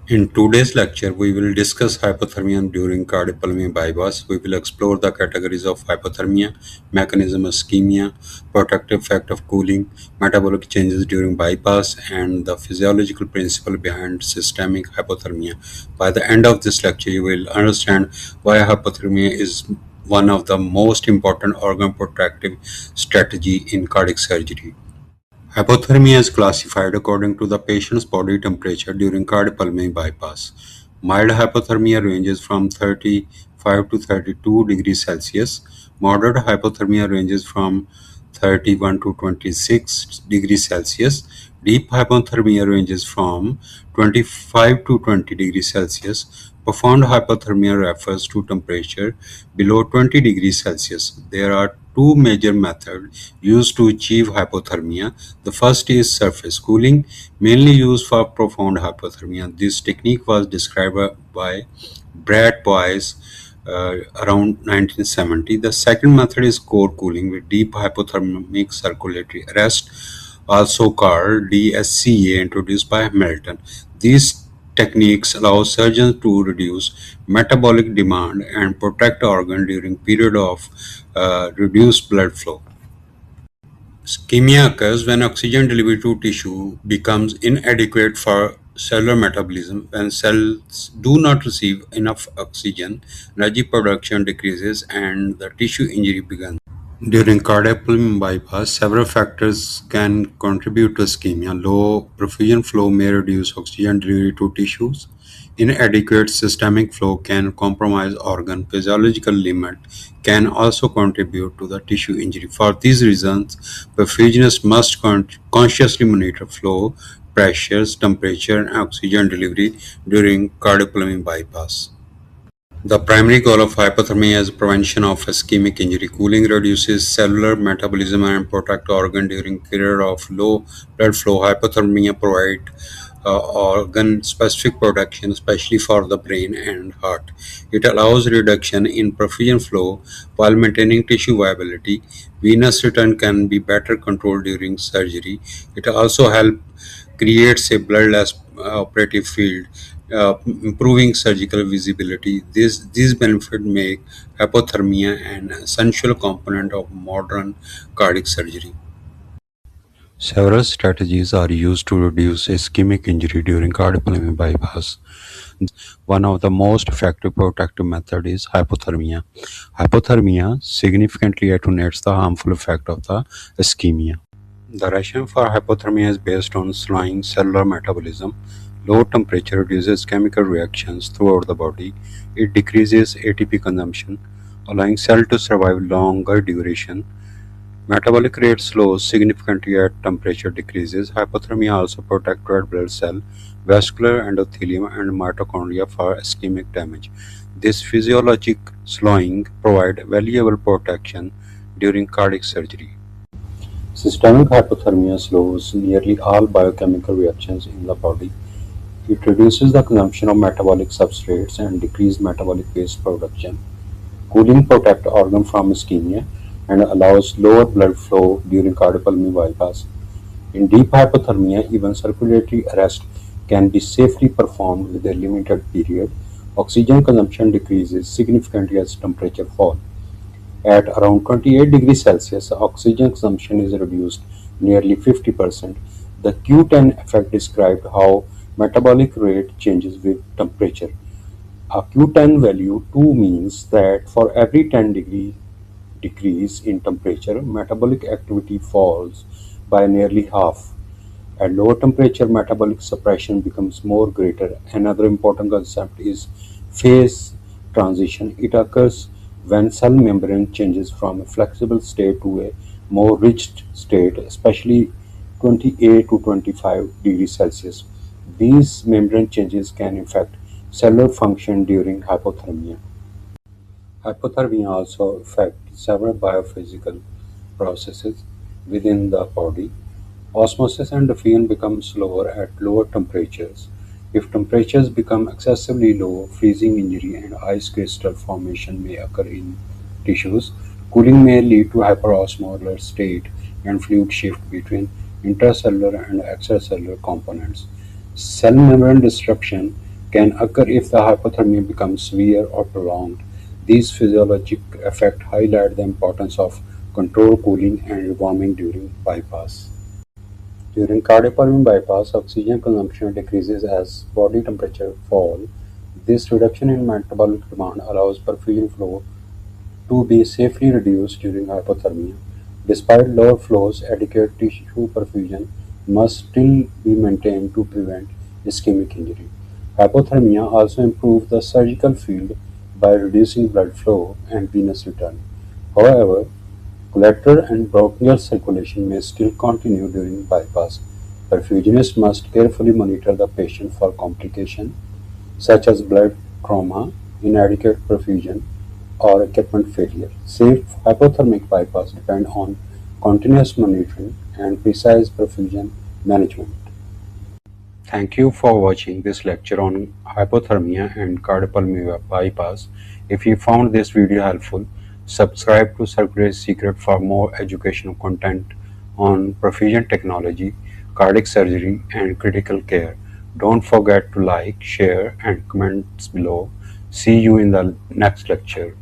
In today's lecture, we will discuss hypothermia during cardiopulmonary bypass. We will explore the categories of hypothermia, mechanism of ischemia, protective effect of cooling, metabolic changes during bypass, and the physiological principle behind systemic hypothermia. By the end of this lecture, you will understand why hypothermia is one of the most important organ protective strategy in cardiac surgery. Hypothermia is classified according to the patient's body temperature during cardiopulmonary bypass. Mild hypothermia ranges from 35 to 32 degrees Celsius. Moderate hypothermia ranges from 31 to 26 degrees Celsius. Deep hypothermia ranges from 25 to 20 degrees Celsius. Profound hypothermia refers to temperature below 20 degrees Celsius. There are two major methods used to achieve hypothermia. The first is surface cooling, mainly used for profound hypothermia. This technique was described by Brad Boyce around 1970. The second method is core cooling with deep hypothermic circulatory arrest, also called DHCA, introduced by Hamilton. These techniques allow surgeons to reduce metabolic demand and protect organ during period of reduced blood flow. Ischemia occurs when oxygen delivery to tissue becomes inadequate for cellular metabolism. When cells do not receive enough oxygen, energy production decreases and the tissue injury begins. During cardiopulmonary bypass, several factors can contribute to ischemia. Low perfusion flow may reduce oxygen delivery to tissues. Inadequate systemic flow can compromise organ. Physiological limit can also contribute to the tissue injury. For these reasons, perfusionists must consciously monitor flow, pressures, temperature, and oxygen delivery during cardiopulmonary bypass. The primary goal of hypothermia is prevention of ischemic injury. Cooling reduces cellular metabolism and protects organ during period of low blood flow. Hypothermia provide organ-specific protection, especially for the brain and heart. It allows reduction in perfusion flow while maintaining tissue viability. Venous return can be better controlled during surgery. It also helps creates a bloodless operative field, improving surgical visibility. These benefits make hypothermia an essential component of modern cardiac surgery. Several strategies are used to reduce ischemic injury during cardiopulmonary bypass. One of the most effective protective methods is hypothermia. Hypothermia significantly attenuates the harmful effect of the ischemia. The rationale for hypothermia is based on slowing cellular metabolism. Low temperature reduces chemical reactions throughout the body. It decreases ATP consumption, allowing cell to survive longer duration. Metabolic rate slows significantly as temperature decreases. Hypothermia also protects red blood cell, vascular endothelium, and mitochondria for ischemic damage. This physiologic slowing provides valuable protection during cardiac surgery. Systemic hypothermia slows nearly all biochemical reactions in the body. It reduces the consumption of metabolic substrates and decreases metabolic waste production. Cooling protects organ from ischemia and allows lower blood flow during cardiopulmonary bypass. In deep hypothermia, even circulatory arrest can be safely performed with a limited period. Oxygen consumption decreases significantly as temperature falls. At around 28 degrees Celsius, oxygen consumption is reduced nearly 50%. The Q10 effect described how metabolic rate changes with temperature. A Q10 value 2 means that for every 10-degree decrease in temperature, metabolic activity falls by nearly half. At lower temperature, metabolic suppression becomes more greater. Another important concept is phase transition. It occurs when cell membrane changes from a flexible state to a more rigid state, especially 28 to 25 degrees Celsius. These membrane changes can affect cellular function during hypothermia. Hypothermia also affects several biophysical processes within the body. Osmosis and diffusion become slower at lower temperatures. If temperatures become excessively low, freezing injury and ice crystal formation may occur in tissues. Cooling may lead to hyperosmolar state and fluid shift between intracellular and extracellular components. Cell membrane disruption can occur if the hypothermia becomes severe or prolonged. These physiological effects highlight the importance of controlled cooling and rewarming during bypass. During cardiopulmonary bypass, oxygen consumption decreases as body temperature falls. This reduction in metabolic demand allows perfusion flow to be safely reduced during hypothermia. Despite lower flows, adequate tissue perfusion must still be maintained to prevent ischemic injury. Hypothermia also improves the surgical field by reducing blood flow and venous return. However, collateral and bronchial circulation may still continue during bypass. Perfusionists must carefully monitor the patient for complications such as blood trauma, inadequate perfusion, or equipment failure. Safe hypothermic bypass depend on continuous monitoring and precise perfusion management. Thank you for watching this lecture on hypothermia and cardiopulmonary bypass. If you found this video helpful, subscribe to Circulatory Secret for more educational content on perfusion technology, cardiac surgery, and critical care. Don't forget to like, share, and comment below. See you in the next lecture.